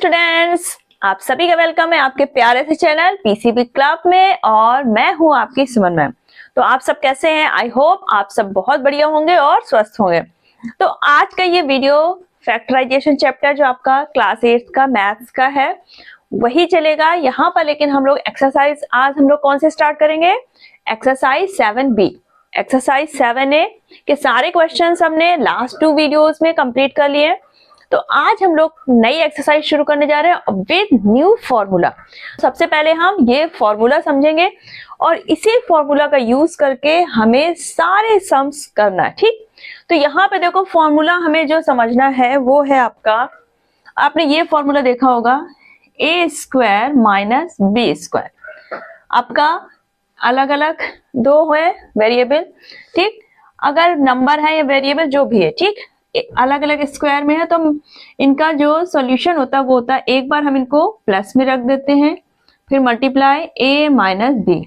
Students, आप सभी का वेलकम है आपके प्यारे से चैनल पीसीबी क्लब में और मैं हूं आपकी सुमन मैम। तो आप सब कैसे हैं? आई होप आप सब बहुत बढ़िया होंगे और स्वस्थ होंगे। तो आज का ये वीडियो फैक्टराइजेशन चैप्टर जो आपका क्लास 8 का मैथ्स का है वही चलेगा यहाँ पर, लेकिन हम लोग एक्सरसाइज आज हम लोग कौन से स्टार्ट करेंगे? Exercise 7B। एक्सरसाइज 7A के सारे क्वेश्चंस हमने लास्ट 2 वीडियोस में कंप्लीट कर लिए। तो आज हम लोग नई एक्सरसाइज शुरू करने जा रहे हैं विद न्यू फॉर्मूला। सबसे पहले हम ये फॉर्मूला समझेंगे और इसी फॉर्मूला का यूज करके हमें सारे सम्स करना है। ठीक, तो यहाँ पे देखो फॉर्मूला हमें जो समझना है वो है आपने ये फॉर्मूला देखा होगा a square minus B square. आपका अलग अलग दो है वेरिएबल, ठीक, अगर नंबर है या वेरिएबल जो भी है, ठीक, अलग अलग स्क्वायर में है तो इनका जो सॉल्यूशन होता है वो होता है, एक बार हम इनको प्लस में रख देते हैं, फिर मल्टीप्लाई a माइनस बी।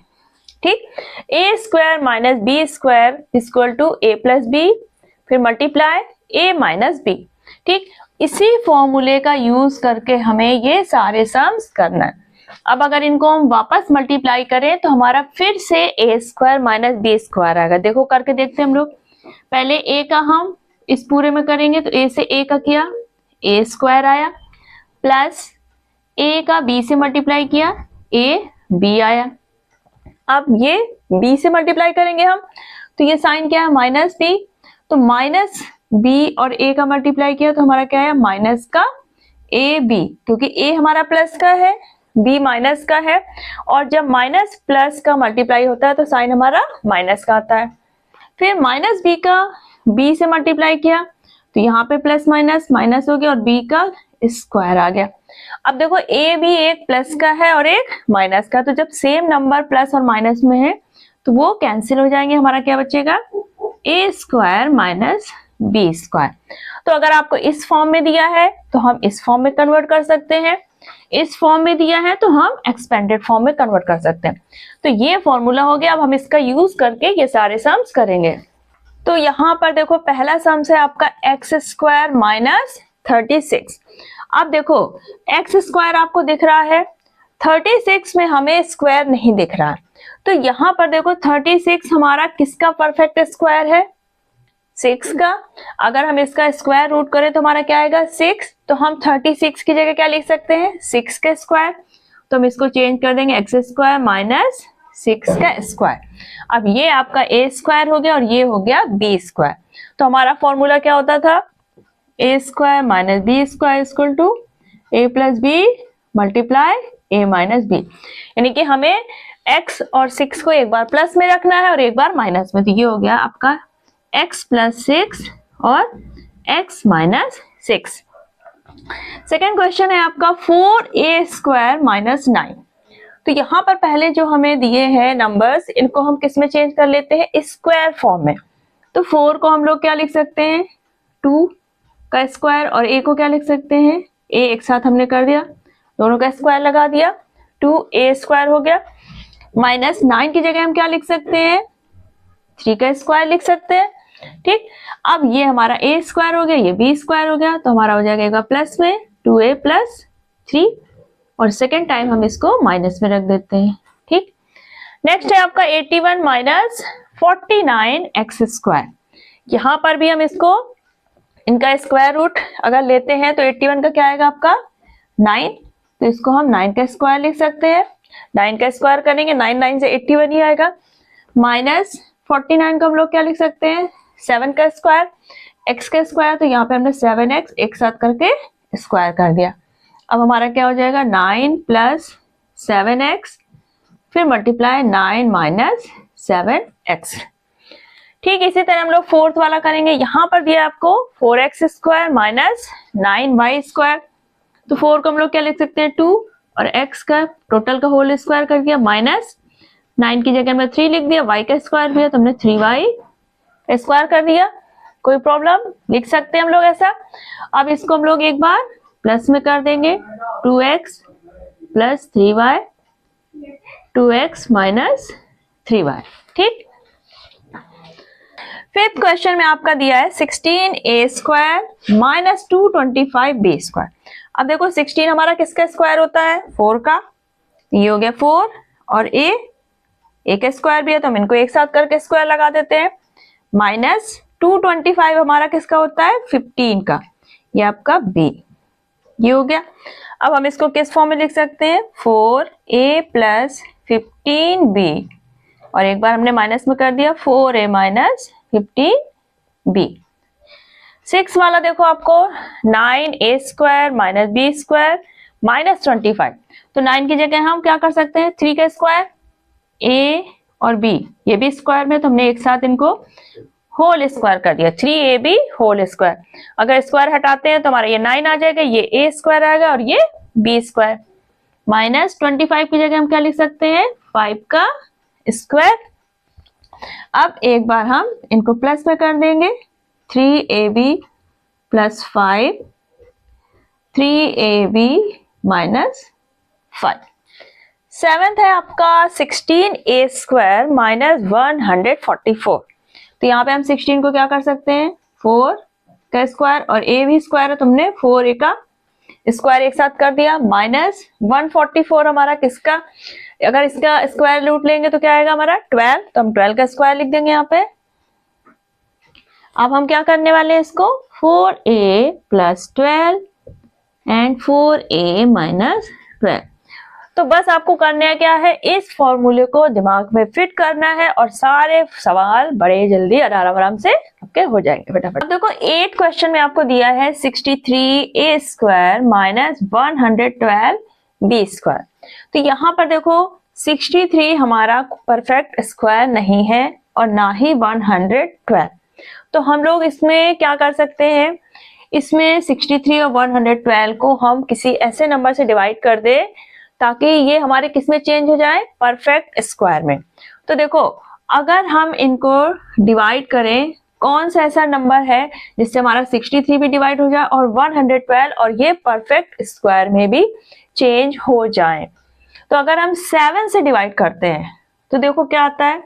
ठीक, a square minus B square equal to a plus b, फिर मल्टीप्लाई a माइनस बी। ठीक, इसी फॉर्मूले का यूज करके हमें ये सारे सम्स करना है। अब अगर इनको हम वापस मल्टीप्लाई करें तो हमारा फिर से a square minus B square आएगा। देखो करके देखते हैं हम लोग। पहले a का हम इस पूरे में करेंगे तो a से a का किया a स्क्वायर आया, प्लस a का b से मल्टीप्लाई किया a b आया। अब ये b से मल्टीप्लाई करेंगे हम तो ये साइन क्या है? Minus b। तो माइनस b और a का मल्टीप्लाई किया तो हमारा क्या है? माइनस का a b, क्योंकि a हमारा प्लस का है b माइनस का है, और जब माइनस प्लस का मल्टीप्लाई होता है तो साइन हमारा माइनस का आता है। फिर माइनस b का b से मल्टीप्लाई किया तो यहाँ पे प्लस माइनस माइनस हो गया और b का स्क्वायर आ गया। अब देखो a भी एक प्लस का है और एक माइनस का, तो जब सेम नंबर प्लस और माइनस में है तो वो कैंसिल हो जाएंगे। हमारा क्या बचेगा? a square minus b square. तो अगर आपको इस फॉर्म में दिया है तो हम इस फॉर्म में कन्वर्ट कर सकते हैं, इस फॉर्म में दिया है तो हम एक्सपेंडेड फॉर्म में कन्वर्ट कर सकते हैं। तो ये फॉर्मूला हो गया। अब हम इसका यूज करके ये सारे सम्स करेंगे। तो यहाँ पर देखो पहला सम्स है आपका एक्स स्क्वायर माइनस 36। अब देखो एक्स स्क्वायर आपको दिख रहा है, 36 में हमें स्क्वायर नहीं दिख रहा है। तो यहाँ पर देखो 36 हमारा किसका परफेक्ट स्क्वायर है? 6 का। अगर हम इसका स्क्वायर रूट करें तो हमारा क्या आएगा? 6। तो हम 36 की जगह क्या लिख सकते हैं? 6 का स्क्वायर। तो हम इसको चेंज कर देंगे एक्स स्क्वायर माइनस 6 का स्क्वायर। अब ये आपका a स्क्वायर हो गया और ये हो गया b स्क्वायर। तो हमारा फॉर्मूला क्या होता था? a square minus b square equal to a plus b multiply a minus b. यानी कि हमें x और 6 को एक बार प्लस में रखना है और एक बार माइनस में। तो ये हो गया आपका x प्लस 6 और x माइनस 6। सेकेंड क्वेश्चन है आपका 4a स्क्वायर माइनस 9। तो यहाँ पर पहले जो हमें दिए हैं नंबर्स, इनको हम किस में चेंज कर लेते हैं? स्क्वायर फॉर्म में। तो 4 को हम लोग क्या लिख सकते हैं? 2 का स्क्वायर, और a को क्या लिख सकते हैं? a एक साथ हमने कर दिया, दोनों का स्क्वायर लगा दिया, 2a स्क्वायर हो गया। माइनस 9 की जगह हम क्या लिख सकते हैं? 3 का स्क्वायर लिख सकते हैं। ठीक, अब ये हमारा a स्क्वायर हो गया, ये b स्क्वायर हो गया, तो हमारा हो जाएगा प्लस में 2a प्लस 3, और सेकेंड टाइम हम इसको माइनस में रख देते हैं। ठीक, नेक्स्ट है आपका 81 माइनस 49 एक्स स्क्वायर। यहाँ पर भी हम इसको इनका स्क्वायर रूट अगर लेते हैं तो 81 का क्या आएगा आपका? 9। तो इसको हम 9 का स्क्वायर लिख सकते हैं। 9 का स्क्वायर करेंगे 9 से 81 ही आएगा। माइनस 49 को हम लोग क्या लिख सकते हैं? 7 का स्क्वायर, x का स्क्वायर, तो यहाँ पे हमने 7x एक साथ करके स्क्वायर कर दिया। अब हमारा क्या हो जाएगा? 9 प्लस 7x, फिर मल्टीप्लाई 9 माइनस 7x। ठीक, इसी तरह हम लोग फोर्थ वाला करेंगे। यहाँ पर दिया आपको 4x square minus 9y square. तो 4 को हम लोग क्या लिख सकते हैं? 2, और x का टोटल का होल स्क्वायर कर दिया, माइनस 9 की जगह में 3 लिख दिया, y का स्क्वायर भी है तो हमने 3y स्क्वायर कर दिया। कोई प्रॉब्लम? लिख सकते हैं हम लोग ऐसा। अब इसको हम लोग एक बार प्लस में कर देंगे, 2x plus 3y, 2x minus 3y। ठीक, फिफ्थ क्वेश्चन में आपका दिया है 16a square minus 225b square. अब देखो 16 हमारा किसका स्क्वायर होता है? 4 का। ये हो गया 4 और ए का स्क्वायर भी है तो हम इनको एक साथ करके स्क्वायर लगा देते हैं। माइनस 225 हमारा किसका होता है? 15 का। ये आपका बी। ये हो गया। अब हम इसको किस फॉर्म में लिख सकते हैं? 4a प्लस 15b और एक बार हमने माइनस में कर दिया 4a माइनस 15b। 6 वाला देखो आपको 9a square minus B square minus 25। तो 9 की जगह हम क्या कर सकते हैं? 3 का स्क्वायर, a और b ये भी स्क्वायर में, तो हमने एक साथ इनको होल स्क्वायर कर दिया, 3ab होल स्क्वायर। अगर स्क्वायर हटाते हैं तो हमारा ये 9 आ जाएगा, ये a स्क्वायर आएगा और ये b स्क्वायर। माइनस 25 की जगह हम क्या लिख सकते हैं? 5 का स्क्वायर। अब एक बार हम इनको प्लस में कर देंगे, 3ab plus 5, 3ab minus 5। 7th है आपका 16a स्क्वायर माइनस 144। तो यहाँ पे हम 16 को क्या कर सकते हैं? 4 का स्क्वायर और a भी स्क्वायर है तो हमने 4a का स्क्वायर एक साथ कर दिया। माइनस 144 हमारा किसका? अगर इसका स्क्वायर रूट लेंगे तो क्या आएगा हमारा? 12, तो हम 12 का स्क्वायर लिख देंगे यहाँ पे। अब हम क्या करने वाले हैं इसको? 4a plus 12 and 4a minus 12। तो बस आपको करना है क्या है? इस फॉर्मूले को दिमाग में फिट करना है और सारे सवाल बड़े जल्दी आराम से आपके हो जाएंगे फटाफट। अब देखो 8 क्वेश्चन में आपको दिया है 63a square minus 112 b square. तो यहाँ पर देखो 63 हमारा परफेक्ट स्क्वायर नहीं है और ना ही 112। तो हम लोग इसमें क्या कर सकते हैं? इसमें 63 और 112 को हम किसी ऐसे नंबर से डिवाइड कर दे ताकि ये हमारे किस में चेंज हो जाए? परफेक्ट स्क्वायर में। तो देखो अगर हम इनको डिवाइड करें, कौन सा ऐसा नंबर है जिससे हमारा 63 भी डिवाइड हो जाए और 112 और ये परफेक्ट स्क्वायर में भी चेंज हो जाए? तो अगर हम 7 से डिवाइड करते हैं तो देखो क्या आता है।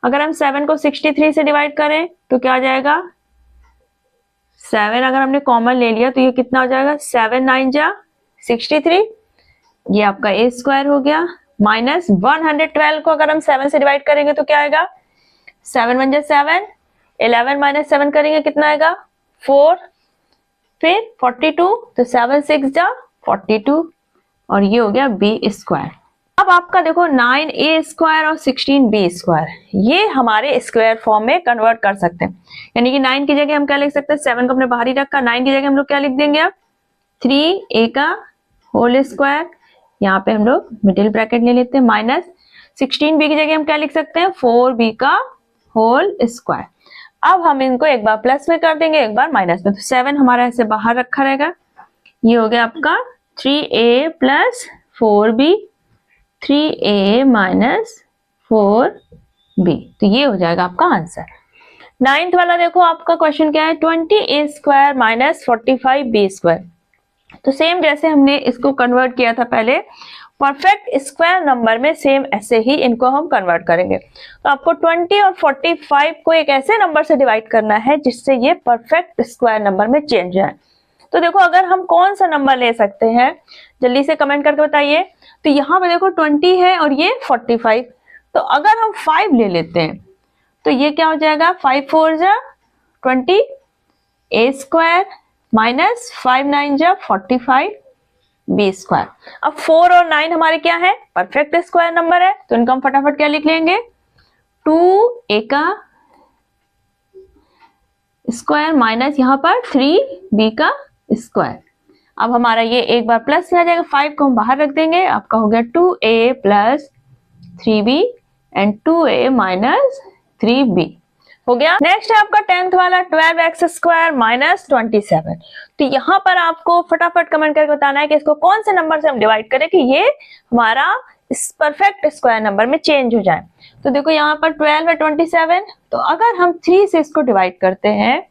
अगर हम 7 को 63 से डिवाइड करें तो क्या आ जाएगा? 7 अगर हमने कॉमन ले लिया तो ये कितना हो जाएगा? 7 9 जा 63, ये आपका a स्क्वायर हो गया। माइनस 112 को अगर हम 7 से डिवाइड करेंगे तो क्या आएगा? 7 1 जा 7, 11 माइनस 7 करेंगे कितना आएगा? 4, फिर 42, तो 7 6 जा 42 और ये हो गया b स्क्वायर। अब आपका देखो 9a स्क्वायर और 16b स्क्वायर ये हमारे स्क्वायर फॉर्म में कन्वर्ट कर सकते हैं। यानी कि 9 की जगह हम क्या लिख सकते हैं? 7 को हमने बाहर ही रखा, 9 की जगह हम लोग क्या लिख देंगे? अब 3a का होल स्क्वायर, यहाँ पे हम लोग मिडिल ब्रैकेट ले लेते हैं, माइनस 16b की जगह हम क्या लिख सकते हैं? 4b का होल स्क्वायर। अब हम इनको एक बार प्लस में कर देंगे, एक बार माइनस में, तो 7 हमारा ऐसे बाहर रखा रहेगा। ये हो गया आपका 3a plus 4b, 3a minus 4b। तो ये हो जाएगा आपका आंसर। 9th वाला देखो आपका क्वेश्चन क्या है? 20a square minus 45b square. तो सेम जैसे हमने इसको कन्वर्ट किया था पहले परफेक्ट स्क्वायर नंबर में, सेम ऐसे ही इनको हम कन्वर्ट करेंगे। तो आपको 20 और 45 को एक ऐसे नंबर से डिवाइड करना है जिससे ये परफेक्ट स्क्वायर नंबर में चेंज जाए। तो देखो अगर हम कौन सा नंबर ले सकते हैं, जल्दी से कमेंट करके बताइए। तो यहाँ पे देखो 20 है और ये 45, तो अगर हम 5 ले लेते हैं तो ये क्या हो जाएगा? 5 4 जा 20 a स्क्वायर माइनस 5 9 जा 45 b स्क्वायर। अब 4 और 9 हमारे क्या है? परफेक्ट स्क्वायर नंबर है, तो इनको हम फटाफट क्या लिख लेंगे? 2a का स्क्वायर माइनस यहाँ पर 3b का स्क्वायर। अब हमारा ये एक बार प्लस में आ जाएगा, 5 को हम बाहर रख देंगे, आपका हो गया 2a plus 3b and 2a minus 3b हो गया। नेक्स्ट है आपका 10th वाला 12x स्क्वायर माइनस 27। तो यहाँ पर आपको फटाफट कमेंट करके बताना है कि इसको कौन से नंबर से हम डिवाइड करें कि ये हमारा इस परफेक्ट स्क्वायर नंबर में चेंज हो जाए। तो देखो यहाँ पर 12 है 27, तो अगर हम 3 से इसको डिवाइड करते हैं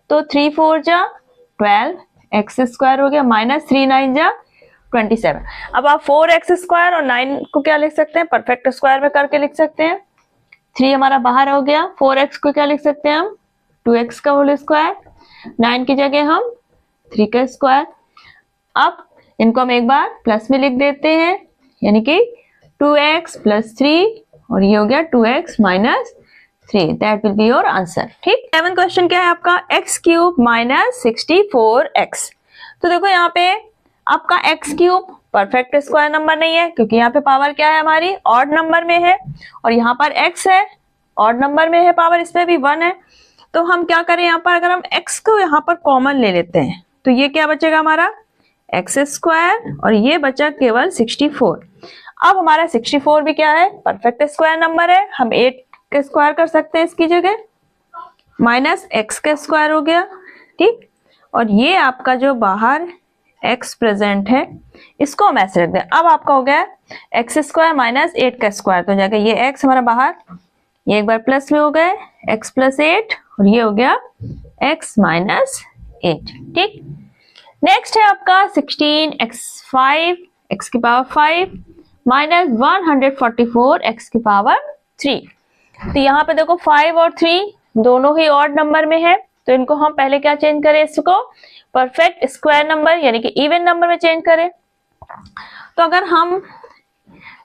तो 3 4 जा 12 एक्स स्क्वायर हो गया माइनस 3 9 जा 27। अब आप 4x स्क्वायर और 9 को क्या लिख सकते हैं? परफेक्ट स्क्वायर में करके लिख सकते हैं। 3 हमारा बाहर हो गया, 4x को क्या लिख सकते हैं हम? 2x का होल स्क्वायर, 9 की जगह हम 3 का स्क्वायर। अब इनको हम एक बार प्लस में लिख देते हैं, यानी कि 2x + 3 और ये हो गया 2x - 3। That will be your answer. ठीक, 7 क्वेश्चन क्या है आपका, x³ - 64x। तो देखो यहाँ पे आपका x³ परफेक्ट स्क्वायर नंबर नहीं है, क्योंकि यहाँ पे पावर क्या है हमारी, ऑड नंबर में है, और यहाँ पर x है, ऑड नंबर में है पावर, इसमें भी 1 है। तो हम क्या करें, यहाँ पर अगर हम x को यहाँ पर कॉमन ले लेते हैं तो ये क्या बचेगा हमारा, x², और ये बचा केवल 64। अब हमारा 64 भी क्या है, परफेक्ट स्क्वायर नंबर है, हम 8 के स्क्वायर कर सकते हैं इसकी जगह, -x² हो गया। ठीक, और ये आपका जो बाहर x प्रेजेंट है इसको हम ऐसे रख दें। अब आपका हो गया x² - 8 का स्क्वायर, तो जाकर ये x हमारा बाहर, ये एक बार प्लस में हो गए x + 8, और ये हो गया x - 8। ठीक, नेक्स्ट है आपका 16x5 x⁵ -144 x⁵। तो यहाँ पे देखो 5 और 3 दोनों ही ऑड नंबर में है, तो इनको हम पहले क्या चेंज करें, इसको परफेक्ट स्क्वायर नंबर यानी कि इवन नंबर में चेंज करें। तो अगर हम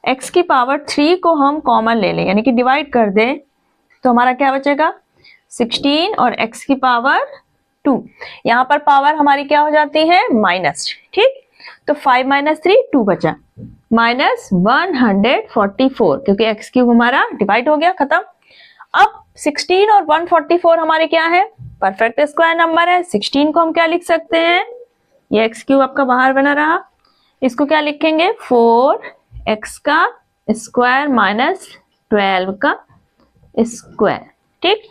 x⁵ को हम कॉमन ले लें यानी कि डिवाइड कर दें, तो हमारा क्या बचेगा, 16 और x⁵2। यहाँ पर पावर हमारी क्या हो जाती है, माइनस। ठीक, तो 5 - 3 2 बचा, -144, क्योंकि x³ हमारा डिवाइड हो गया, खत्म। अब 16 और 144 हमारे क्या है, परफेक्ट स्क्वायर नंबर है। 16 को हम क्या लिख सकते हैं, ये x³ आपका बाहर बना रहा, इसको क्या लिखेंगे, 4x का स्क्वायर - 12 का स्क्वायर। ठीक,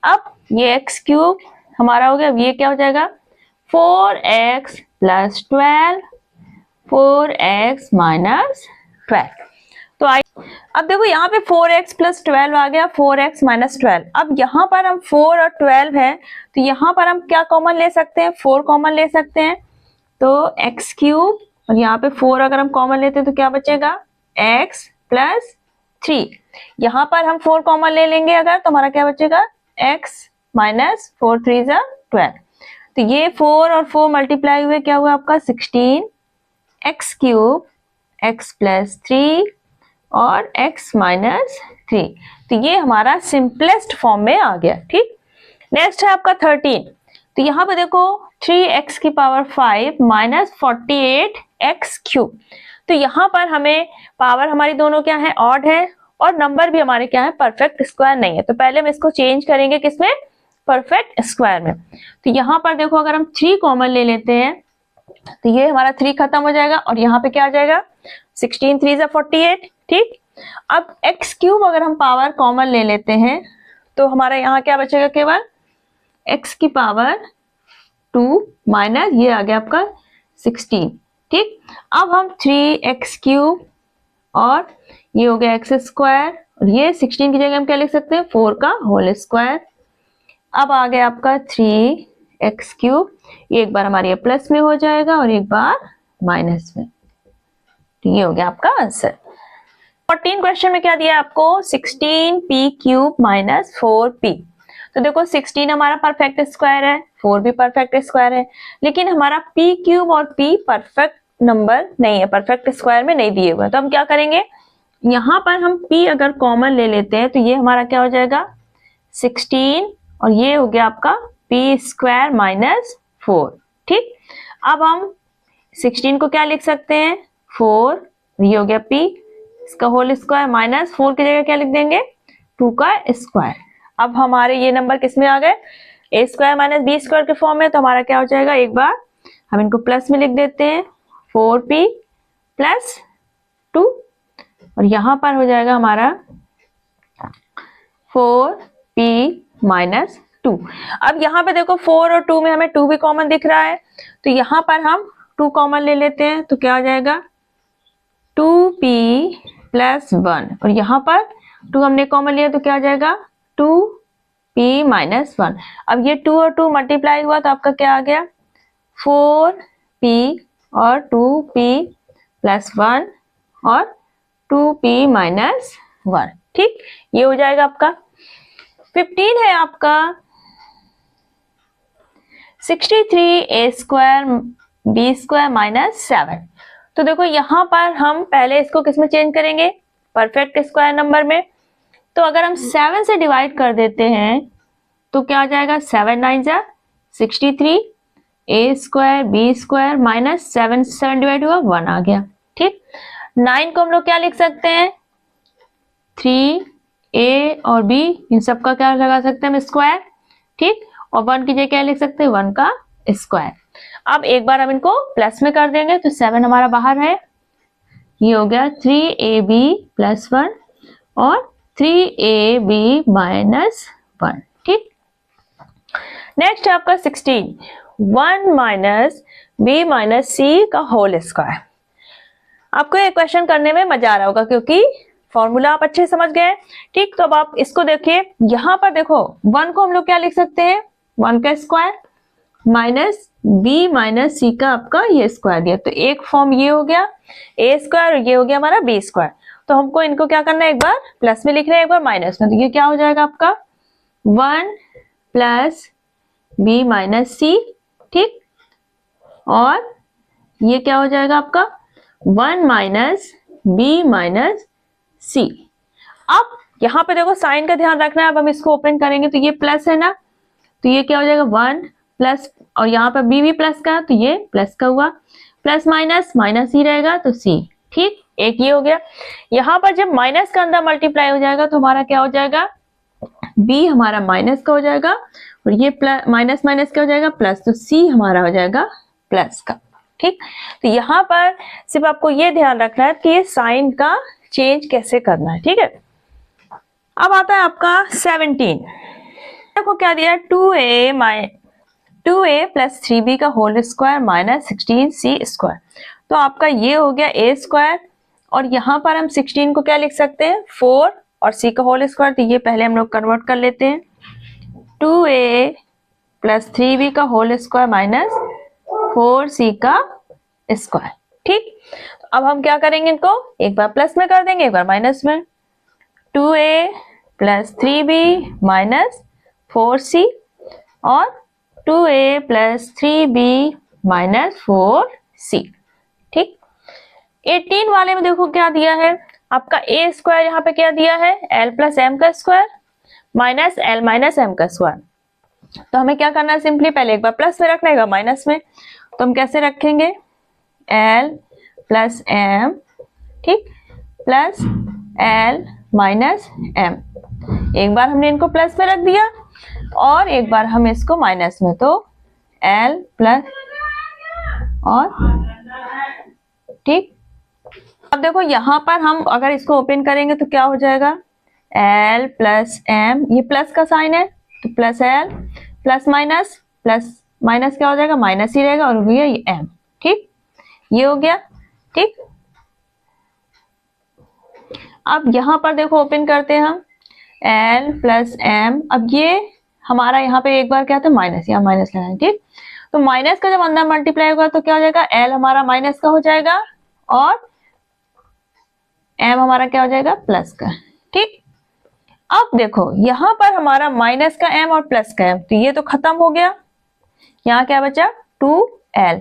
अब ये x³ हमारा हो गया, अब ये क्या हो जाएगा, 4x + 12, 4x - 12। तो अब देखो यहाँ पे 4x + 12 आ गया, 4x - 12। अब यहाँ पर हम 4 और 12 है, तो यहाँ पर हम क्या कॉमन ले सकते हैं, 4 कॉमन ले सकते हैं। तो x³ और यहाँ पे 4 अगर हम कॉमन लेते हैं तो क्या बचेगा, x + 3। यहाँ पर हम 4 कॉमन ले लेंगे अगर, तो हमारा क्या बचेगा, x - 4 3 = 12। तो ये 4 और 4 मल्टीप्लाई हुए क्या हुआ आपका, 16 x³ x + 3 और x - 3। तो ये हमारा सिंपलेस्ट फॉर्म में आ गया। ठीक, नेक्स्ट है आपका 13। तो यहाँ पे देखो 3x⁵ - 48x³। तो यहाँ पर हमें पावर हमारी दोनों क्या है, ऑड है, और नंबर भी हमारे क्या है, परफेक्ट स्क्वायर नहीं है। तो पहले हम इसको चेंज करेंगे किसमें, परफेक्ट स्क्वायर में। तो यहाँ पर देखो अगर हम 3 कॉमन ले लेते हैं तो ये हमारा 3 खत्म हो जाएगा, और यहाँ पे क्या आ जाएगा, 16 3 = 48। ठीक, अब x³ अगर हम पावर कॉमन ले लेते हैं तो हमारा यहाँ क्या बचेगा, केवल x⁵2 माइनस ये आ गया आपका 16। ठीक, अब हम 3x³ और ये हो गया x², और ये 16 की जगह हम क्या लिख सकते हैं, 4 का होल स्क्वायर। अब आ गया आपका 3x³, ये एक बार हमारे प्लस में हो जाएगा और एक बार माइनस में। तो ये हो गया आपका आंसर। 14 क्वेश्चन में क्या दिया है आपको, 16p³ - 4p। तो देखो 16 हमारा परफेक्ट स्क्वायर है, 4 भी परफेक्ट स्क्वायर है, लेकिन हमारा p³ और p परफेक्ट नंबर नहीं है, परफेक्ट स्क्वायर में नहीं दिए हुए। तो हम क्या करेंगे, यहाँ पर हम p अगर कॉमन ले लेते हैं तो ये हमारा क्या हो जाएगा, 16, और ये हो गया आपका p² - 4। ठीक, अब हम 16 को क्या लिख सकते हैं, 4, ये हो गया p, इसका होल स्क्वायर, -4 की जगह क्या लिख देंगे, 2 का स्क्वायर। अब हमारे ये नंबर किस में आ गए, a² - b² के फॉर्म में। तो हमारा क्या हो जाएगा, एक बार हम इनको प्लस में लिख देते हैं, 4p + 2, और यहाँ पर हो जाएगा हमारा 4p - 2। अब यहाँ पे देखो 4 और 2 में हमें 2 भी कॉमन दिख रहा है, तो यहाँ पर हम 2 कॉमन ले लेते हैं, तो क्या हो जाएगा, 2p + 1, और यहाँ पर 2 हमने कॉमन लिया तो क्या हो जाएगा, 2p - 1। अब ये 2 और 2 मल्टीप्लाई हुआ तो आपका क्या आ गया, 4p और 2p + 1 और 2p - 1। ठीक, ये हो जाएगा आपका। 15 है आपका 63a² बी स्क्वायर माइनस 7। तो देखो यहाँ पर हम पहले इसको किस में चेंज करेंगे, परफेक्ट स्क्वायर नंबर में। तो अगर हम 7 से डिवाइड कर देते हैं तो क्या आ जाएगा, 7 9 जा 63, A square B square minus 7 7 divide हुआ 1 आ गया। ठीक, 9 को हम लोग क्या लिख सकते हैं, 3 ए और बी इन सब का क्या लगा सकते हैं हम, स्क्वायर। ठीक, और 1 की जगह क्या लिख सकते हैं, 1 का स्क्वायर। अब एक बार हम इनको प्लस में कर देंगे तो 7 हमारा बाहर है, ये हो गया 3ab प्लस 1 और 3ab माइनस 1। ठीक, नेक्स्ट है आपका 16, 1 माइनस बी माइनस सी का होल स्क्वायर। आपको ये क्वेश्चन करने में मजा आ रहा होगा क्योंकि फॉर्मूला आप अच्छे समझ गए। ठीक, तो अब आप इसको देखिए, यहां पर देखो 1 को हम लोग क्या लिख सकते हैं, 1 का स्क्वायर माइनस बी माइनस सी का आपका ये स्क्वायर दिया, तो एक फॉर्म ये हो गया ए स्क्वायर और ये हो गया हमारा बी स्क्वायर। तो हमको इनको क्या करना है, एक बार प्लस में लिखना है एक बार माइनस में, तो ये क्या हो जाएगा आपका 1 प्लस बी माइनस सी। ठीक, और ये क्या हो जाएगा आपका 1 माइनस बी माइनस सी। अब यहाँ पे देखो साइन का ध्यान रखना है, अब हम इसको ओपन करेंगे तो ये प्लस है ना, तो ये क्या हो जाएगा 1 प्लस, और यहाँ पे बी भी प्लस का तो ये प्लस का हुआ, प्लस माइनस माइनस ही रहेगा तो सी। ठीक, एक ये हो गया। यहाँ पर जब माइनस का अंदर मल्टीप्लाई हो जाएगा तो हमारा क्या हो जाएगा, बी हमारा माइनस का हो जाएगा और ये प्लस माइनस माइनस क्या हो जाएगा प्लस, तो सी हमारा हो जाएगा प्लस का। ठीक, तो यहाँ पर सिर्फ आपको ये ध्यान रखना है कि ये साइन का चेंज कैसे करना है। ठीक है, अब आता है आपका 17, देखो क्या दिया, 2a प्लस 3b का whole square minus 16c square. तो आपका ये हो गया a स्क्वायर और यहाँ पर हम 16 को क्या लिख सकते हैं, 4 और c का होल स्क्वायर, तो ये पहले हम लोग कन्वर्ट कर लेते हैं, 2a प्लस 3b का होल स्क्वायर माइनस 4c का स्क्वायर। ठीक, तो अब हम क्या करेंगे, इनको एक बार प्लस में कर देंगे एक बार माइनस में, 2a plus 3b minus 4c और 2a plus 3b minus 4c। ठीक, 18 वाले में देखो क्या दिया है आपका, a स्क्वायर यहाँ पे क्या दिया है, l प्लस m का square minus l minus m का स्क्वायर। तो हमें क्या करना है, सिंपली पहले एक बार प्लस में रखना है माइनस में, तो हम कैसे रखेंगे, l प्लस m, ठीक, प्लस l माइनस m। एक बार हमने इनको प्लस में रख दिया और एक बार हम इसको माइनस में, तो l प्लस और ठीक। अब देखो यहाँ पर हम अगर इसको ओपन करेंगे तो क्या हो जाएगा, l प्लस m, ये प्लस का साइन है तो प्लस l प्लस माइनस क्या हो जाएगा, माइनस ही रहेगा और ये m। ठीक, ये हो गया। ठीक, अब यहाँ पर देखो ओपन करते हैं हम, l प्लस m, अब ये हमारा यहाँ पे एक बार क्या था माइनस, यहाँ माइनस लगाएंगे। ठीक, तो माइनस का जब अंदर मल्टीप्लाई होगा तो क्या हो जाएगा, l हमारा माइनस का हो जाएगा और m हमारा क्या हो जाएगा, प्लस का। ठीक, अब देखो यहाँ पर हमारा माइनस का m और प्लस का m, तो ये तो खत्म हो गया, यहाँ क्या बचा 2l।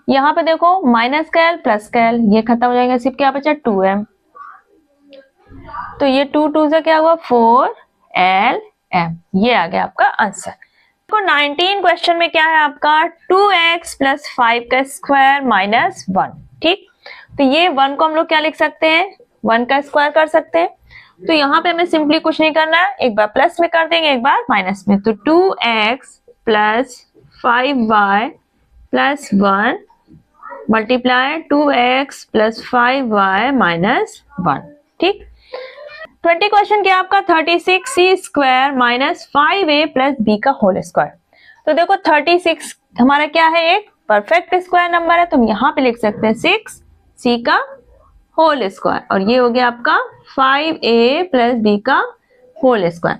यहाँ पे देखो माइनस का l प्लस का l, ये खत्म हो जाएगा, सिर्फ क्या बचा 2m, तो ये 2 2 से क्या हुआ 4lm, ये आ गया आपका आंसर। देखो 19 क्वेश्चन में क्या है आपका, 2x प्लस 5 का स्क्वायर माइनस 1। ठीक, तो ये 1 को हम लोग क्या लिख सकते हैं, 1 का स्क्वायर कर सकते हैं। तो यहाँ पे हमें सिंपली कुछ नहीं करना है, एक बार प्लस में कर देंगे एक बार माइनस में, तो 2x plus 5y plus 1 multiply 2x plus 5y minus 1। ठीक, 20 क्वेश्चन क्या आपका, 36c square minus 5a plus b का होल स्क्वायर। तो देखो 36 हमारा क्या है, एक परफेक्ट स्क्वायर नंबर है, तो हम यहाँ पे लिख सकते हैं 6c का होल स्क्वायर और ये हो गया आपका 5a प्लस b का होल स्क्वायर।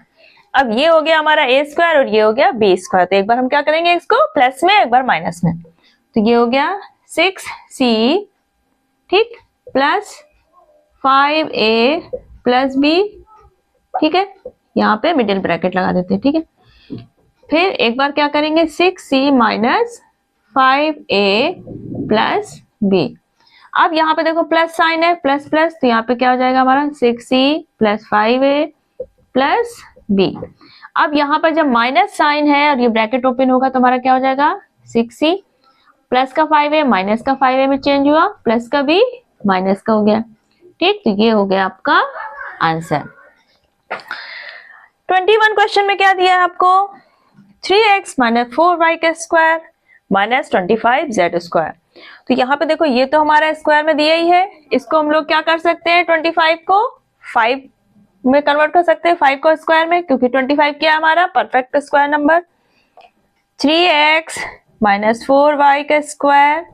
अब ये हो गया हमारा a स्क्वायर और ये हो गया b स्क्वायर, तो एक बार हम क्या करेंगे इसको प्लस में एक बार माइनस में, तो ये हो गया 6c, ठीक, प्लस 5a प्लस b। ठीक है, यहाँ पे मिडिल ब्रैकेट लगा देते हैं। ठीक है, फिर एक बार क्या करेंगे 6c minus 5a plus b। अब यहाँ पे देखो प्लस साइन है, प्लस प्लस, तो यहाँ पे क्या हो जाएगा हमारा 6e plus 5a plus b। अब यहाँ पर जब माइनस साइन है और ये ब्रैकेट ओपन होगा तो हमारा क्या हो जाएगा 6e प्लस का 5a माइनस का 5a में चेंज हुआ, प्लस का b माइनस का हो गया। ठीक, तो ये हो गया आपका आंसर। 21 क्वेश्चन में क्या दिया है आपको, 3x माइनस 4y का स्क्वायर माइनस 25z स्क्वायर। तो यहाँ पे देखो ये तो हमारा स्क्वायर में दिया ही है, इसको हम लोग क्या कर सकते हैं 25 को 5 में कन्वर्ट कर सकते हैं, 5 को स्क्वायर में, क्योंकि 25 क्या है हमारा perfect square number. 3x minus 4y का स्क्वायर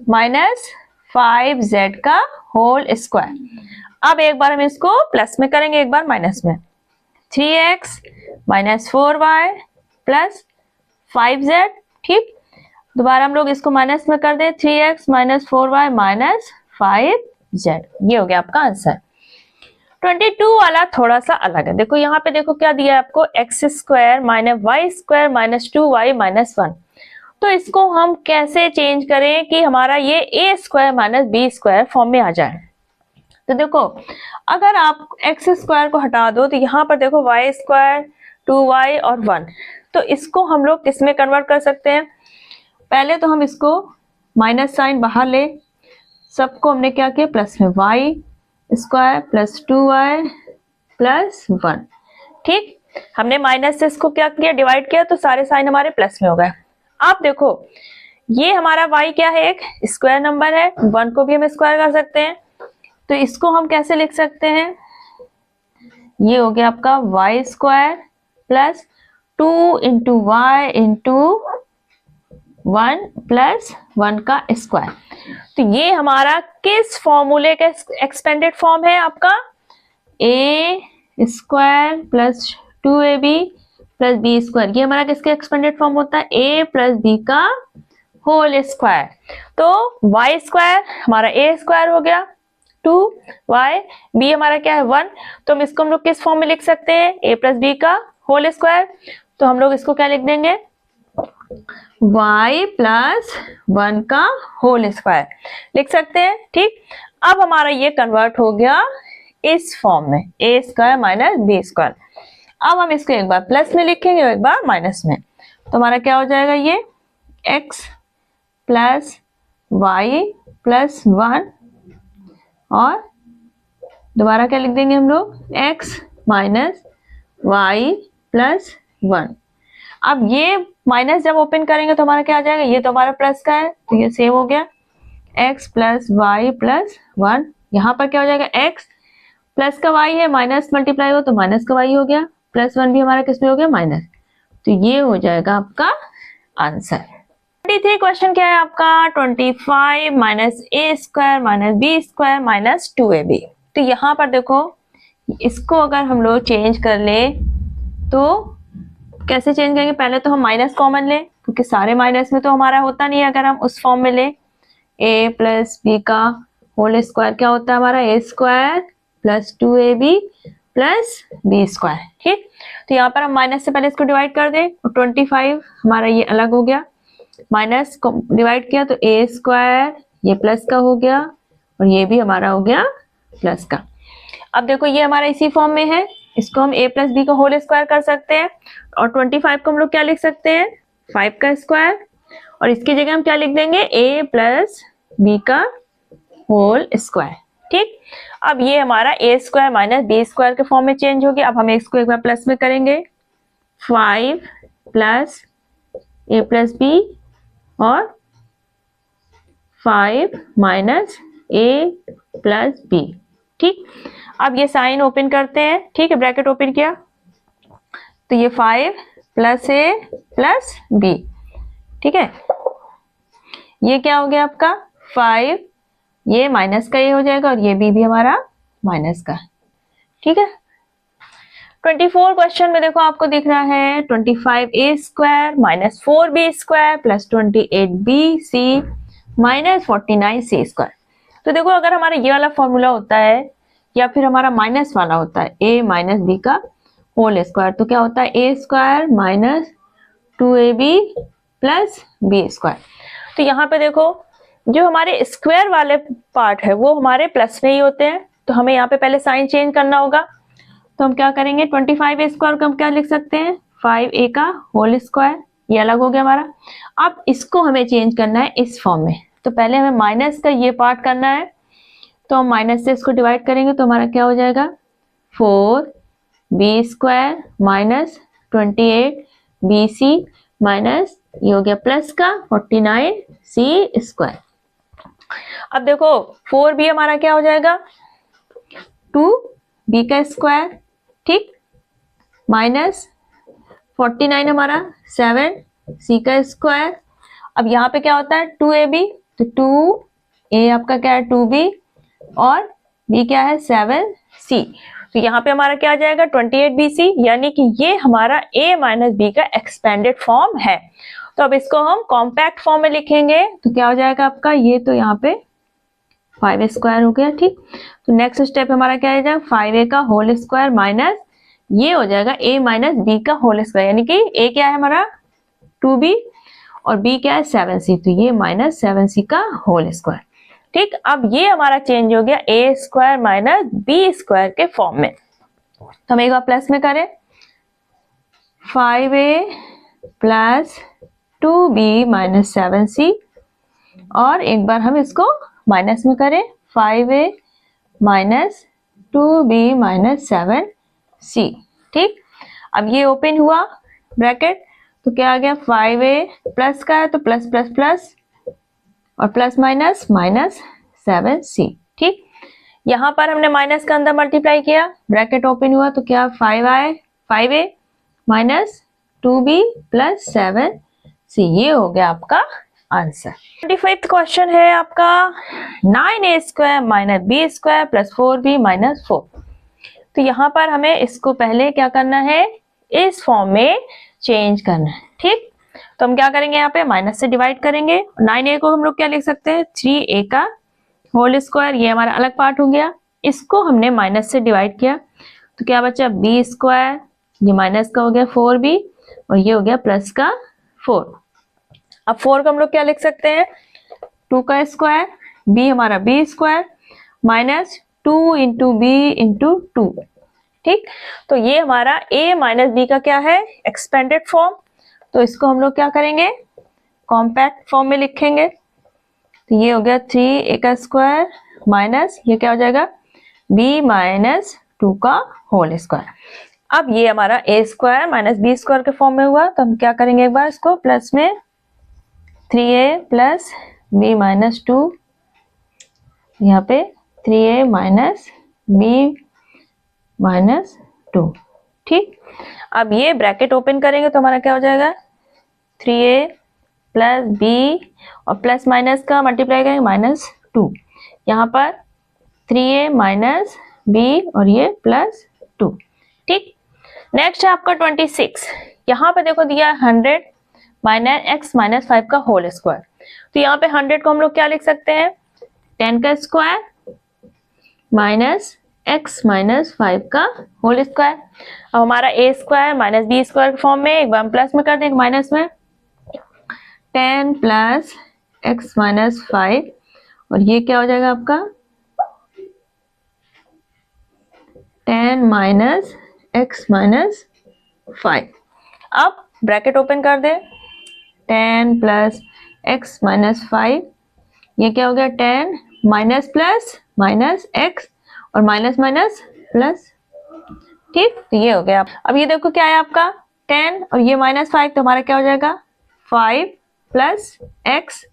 माइनस 5z का होल स्क्वायर। अब एक बार हम इसको प्लस में करेंगे, एक बार माइनस में। 3x minus 4y plus 5z। ठीक, दोबारा हम लोग इसको माइनस में कर दें, 3x minus 4y minus 5z। ये हो गया आपका आंसर। 22 वाला थोड़ा सा अलग है। देखो यहाँ पे देखो क्या दिया है आपको, x square minus y square minus 2y minus 1। तो इसको हम कैसे चेंज करें कि हमारा ये A square minus B square form में आ जाए। तो देखो अगर आप एक्स स्क्वायर को हटा दो तो यहाँ पर देखो वाई स्क्वायर 2y और 1, तो इसको हम लोग किस में कन्वर्ट कर सकते हैं। पहले तो हम इसको माइनस साइन बाहर ले, सबको हमने क्या किया प्लस में, Y square plus 2y plus 1। ठीक, हमने माइनस से इसको क्या किया डिवाइड किया, तो सारे साइन हमारे प्लस में हो गए। अब देखो ये हमारा y क्या है, एक स्क्वायर नंबर है, 1 को भी हम स्क्वायर कर सकते हैं। तो इसको हम कैसे लिख सकते हैं, ये हो गया आपका y square plus 2 into y into 1 plus 1 का स्क्वायर। तो ये हमारा किस फॉर्मूले का एक्सपेंडेड फॉर्म है आपका, A square plus 2ab plus B square. ये हमारा किसका एक्सपेंडेड फॉर्म होता है, ए प्लस बी का होल स्क्वायर। तो वाई स्क्वायर हमारा ए स्क्वायर हो गया 2y, b हमारा क्या है 1। तो हम इसको हम लोग किस फॉर्म में लिख सकते हैं, a प्लस बी का होल स्क्वायर। तो हम लोग इसको क्या लिख देंगे, y प्लस 1 का होल स्क्वायर लिख सकते हैं। ठीक, अब हमारा ये कन्वर्ट हो गया इस फॉर्म में, a square minus B square. अब हम इसको एक बार प्लस में लिखेंगे और एक बार माइनस में, तो हमारा क्या हो जाएगा, ये x प्लस वाई प्लस 1 और दोबारा क्या लिख देंगे हम लोग, x माइनस वाई प्लस 1। अब ये माइनस जब ओपन करेंगे तो हमारा क्या आ जाएगा, ये तो हमारा प्लस का है तो ये सेम हो गया, x प्लस वाई प्लस 1। यहाँ पर क्या हो जाएगा, x प्लस का y है, माइनस मल्टीप्लाई हो तो माइनस का y हो गया, प्लस 1 भी हमारा किस में हो गया, माइनस। तो ये हो जाएगा आपका आंसर। 23 क्वेश्चन क्या है आपका, 25 minus A square minus B square minus 2ab। तो यहाँ पर देखो इसको अगर हम लोग चेंज कर ले तो कैसे चेंज करेंगे, पहले तो हम माइनस कॉमन लें, क्योंकि सारे माइनस में तो हमारा होता नहीं है। अगर हम उस फॉर्म में ले, a प्लस बी का होल स्क्वायर क्या होता है हमारा, a square plus 2ab plus B square. ठीक, तो यहाँ पर हम माइनस से पहले इसको डिवाइड कर दें, 25 हमारा ये अलग हो गया, माइनस को डिवाइड किया तो a स्क्वायर ये प्लस का हो गया और ये भी हमारा हो गया प्लस का। अब देखो ये हमारा इसी फॉर्म में है, इसको हम a प्लस बी का होल स्क्वायर कर सकते हैं और 25 को हम लोग क्या लिख सकते हैं, 5 का स्क्वायर, और इसकी जगह हम क्या लिख देंगे, a प्लस बी का होल स्क्वायर। ठीक, अब ये हमारा a square minus B square के फॉर्म में चेंज हो गया। अब हम इसको एक बार प्लस में करेंगे, 5 प्लस a प्लस बी और 5 माइनस a प्लस बी। ठीक, अब ये साइन ओपन करते हैं, ठीक है, ब्रैकेट ओपन किया तो ये 5 प्लस a प्लस b। ठीक है, ये क्या हो गया आपका 5, ये माइनस का ये हो जाएगा और ये b भी हमारा माइनस का। ठीक है, 24 क्वेश्चन में देखो आपको दिख रहा है 25a square minus 4b square plus 28bc minus 49c square. तो देखो अगर हमारा ये वाला फॉर्मूला होता है या फिर हमारा माइनस वाला होता है a माइनस बी का होल स्क्वायर, तो क्या होता है a square minus 2ab plus B square. तो यहाँ पे देखो जो हमारे स्क्वायर वाले पार्ट है वो हमारे प्लस में ही होते हैं, तो हमें यहाँ पे पहले साइन चेंज करना होगा। तो हम क्या करेंगे, 25a स्क्वायर को हम क्या लिख सकते हैं, 5a का होल स्क्वायर, ये अलग हो गया हमारा। अब इसको हमें चेंज करना है इस फॉर्म में, तो पहले हमें माइनस का ये पार्ट करना है, तो हम माइनस से इसको डिवाइड करेंगे तो हमारा क्या हो जाएगा, 4b square minus 28bc minus ये हो गया प्लस का 49c स्क्वायर। अब देखो 4b हमारा क्या हो जाएगा, 2b का स्क्वायर, ठीक, माइनस 49 हमारा 7c का स्क्वायर। अब यहाँ पे क्या होता है 2ab, तो 2a आपका क्या है 2b और b क्या है 7c, तो यहाँ पे हमारा क्या आ जाएगा 28bc, यानी कि ये हमारा a माइनस बी का एक्सपेंडेड फॉर्म है। तो अब इसको हम कॉम्पैक्ट फॉर्म में लिखेंगे तो क्या हो जाएगा आपका, ये तो यहाँ पे 5a स्क्वायर हो गया, ठीक। तो नेक्स्ट स्टेप हमारा क्या आ जाएगा, 5a का होल स्क्वायर माइनस ये हो जाएगा a माइनस बी का होल स्क्वायर, यानी कि a क्या है हमारा 2b और b क्या है 7c, तो ये माइनस 7c का होल स्क्वायर, ठीक। अब ये हमारा चेंज हो गया a square minus B square के फॉर्म में। तो हम एक बार प्लस में करें, 5a plus 2b minus 7c, और एक बार हम इसको माइनस में करें, 5a minus 2b minus 7c, ठीक। अब ये ओपन हुआ ब्रैकेट, तो क्या आ गया 5a प्लस का है तो प्लस प्लस प्लस और प्लस माइनस माइनस 7c, ठीक। यहाँ पर हमने माइनस का अंदर मल्टीप्लाई किया, ब्रैकेट ओपन हुआ तो क्या 5a minus 2b plus 7c, ये हो गया आपका आंसर। 25th क्वेश्चन है आपका 9a square minus B square plus 4b minus 4। तो यहाँ पर हमें इसको पहले क्या करना है, इस फॉर्म में चेंज करना है, ठीक। तो हम क्या करेंगे, यहाँ पे माइनस से डिवाइड करेंगे, 9a को हम लोग क्या लिख सकते हैं 3a का होल स्क्वायर, ये हमारा अलग पार्ट हो गया, इसको हमने माइनस से डिवाइड किया तो क्या बचा b स्क्वायर, ये माइनस का हो गया 4b और ये हो गया प्लस का 4। अब 4 को हम लोग क्या लिख सकते हैं 2 का स्क्वायर, b हमारा b square minus 2 into b into 2, ठीक। तो ये हमारा a माइनस बी का क्या है एक्सपेंडेड फॉर्म, तो इसको हम लोग क्या करेंगे कॉम्पैक्ट फॉर्म में लिखेंगे, तो ये हो गया 3a का स्क्वायर माइनस ये क्या हो जाएगा b माइनस 2 का होल स्क्वायर। अब ये हमारा a square minus B square के फॉर्म में हुआ, तो हम क्या करेंगे एक बार इसको प्लस में 3a प्लस b माइनस 2, यहाँ पे 3a माइनस b माइनस 2, ठीक। अब ये ब्रैकेट ओपन करेंगे तो हमारा क्या हो जाएगा 3a प्लस b और प्लस माइनस का मल्टीप्लाई करेंगे माइनस 2, यहाँ पर 3a माइनस b और ये प्लस 2, ठीक। नेक्स्ट है आपका 26, यहाँ पे देखो दिया 100 माइनस x माइनस 5 का होल स्क्वायर, तो यहाँ पे 100 को हम लोग क्या लिख सकते हैं 10 का स्क्वायर माइनस x माइनस 5 का होल स्क्वायर। अब हमारा a square minus B square के फॉर्म में, एक बार हम प्लस में कर देंगे माइनस में 10 प्लस x माइनस 5 और ये क्या हो जाएगा आपका 10 माइनस x माइनस 5। अब ब्रैकेट ओपन कर दे 10 प्लस x माइनस 5, ये क्या हो गया 10 माइनस प्लस माइनस x और माइनस माइनस प्लस, ठीक। तो ये हो गया। अब ये देखो क्या है आपका 10 और ये माइनस 5, तो हमारा क्या हो जाएगा 5 प्लस x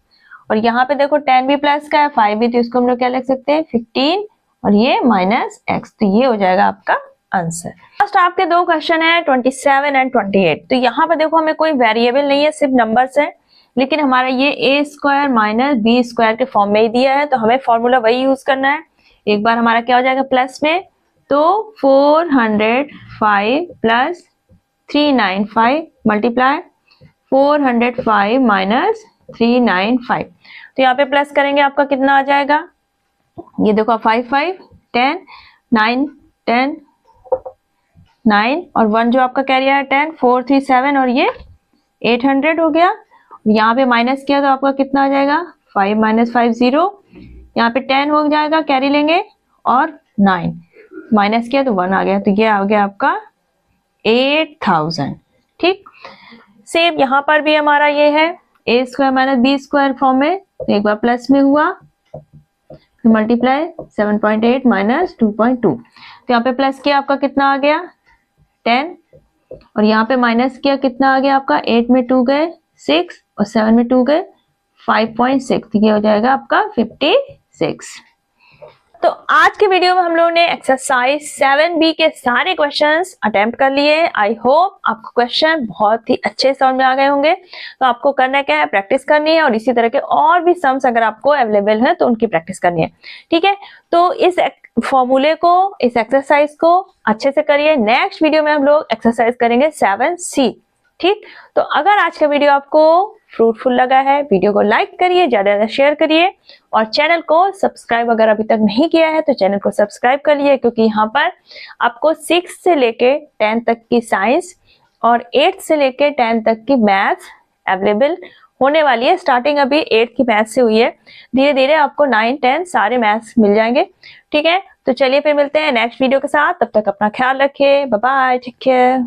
और यहाँ पे देखो 10 भी प्लस का है 5 भी, तो इसको हम लोग क्या लिख सकते हैं 15 और ये माइनस x, तो ये हो जाएगा आपका आंसर। फर्स्ट आपके दो क्वेश्चन है 27 एंड 28। तो यहाँ पे देखो हमें कोई वेरिएबल नहीं है, सिर्फ नंबर्स है, लेकिन हमारा ये a square minus B square के फॉर्म में ही दिया है, तो हमें फॉर्मूला वही यूज करना है। एक बार हमारा क्या हो जाएगा प्लस में, तो 405 प्लस 395 मल्टीप्लाई 405 माइनस 395, तो यहाँ पे प्लस करेंगे आपका कितना आ जाएगा, ये देखो 5 5 10 9 10 9 और 1 जो आपका कैरियर है 10 4 3 7 और ये 800 हो गया। यहाँ पे माइनस किया तो आपका कितना आ जाएगा 5 माइनस 5 0, यहाँ पे 10 हो जाएगा, कैरी लेंगे, और 9 माइनस किया तो 1 आ गया, तो ये आ गया आपका 8000। ठीक, सेम यहाँ पर भी हमारा ये है A square minus B square form में, तो एक बार प्लस में हुआ, मल्टीप्लाई 7.8 माइनस 2.2, तो यहाँ पे प्लस किया आपका कितना आ गया 10, और यहाँ पे माइनस किया कितना आ गया आपका 8 में 2 गए 6 और 7 में 2 गए 5.6, ये हो जाएगा आपका 56। तो आज के वीडियो में हम लोगों ने एक्सरसाइज 7B के सारे क्वेश्चंस अटेम्प्ट कर लिए। आई होप आपको क्वेश्चन बहुत ही अच्छे समझ में आ गए होंगे। तो आपको करना क्या है, प्रैक्टिस करनी है, और इसी तरह के और भी सम्स अगर आपको अवेलेबल है तो उनकी प्रैक्टिस करनी है। ठीक है, तो इस फॉर्मूले को, इस एक्सरसाइज को अच्छे से करिए। नेक्स्ट वीडियो में हम लोग एक्सरसाइज करेंगे 7C। ठीक, तो अगर आज का वीडियो आपको फ्रूटफुल लगा है, वीडियो को लाइक करिए, ज्यादा ज्यादा शेयर करिए, और चैनल को सब्सक्राइब अगर अभी तक नहीं किया है तो चैनल को सब्सक्राइब कर लिए, क्योंकि यहाँ पर आपको 6 से लेके 10 तक की साइंस और 8 से लेके 10 तक की मैथ्स अवेलेबल होने वाली है। स्टार्टिंग अभी 8 की मैथ्स से हुई है, धीरे धीरे आपको 9 10 सारे मैथ्स मिल जाएंगे। ठीक है, तो चलिए फिर मिलते हैं नेक्स्ट वीडियो के साथ, तब तक अपना ख्याल रखिए, बाय बाय, टेक केयर।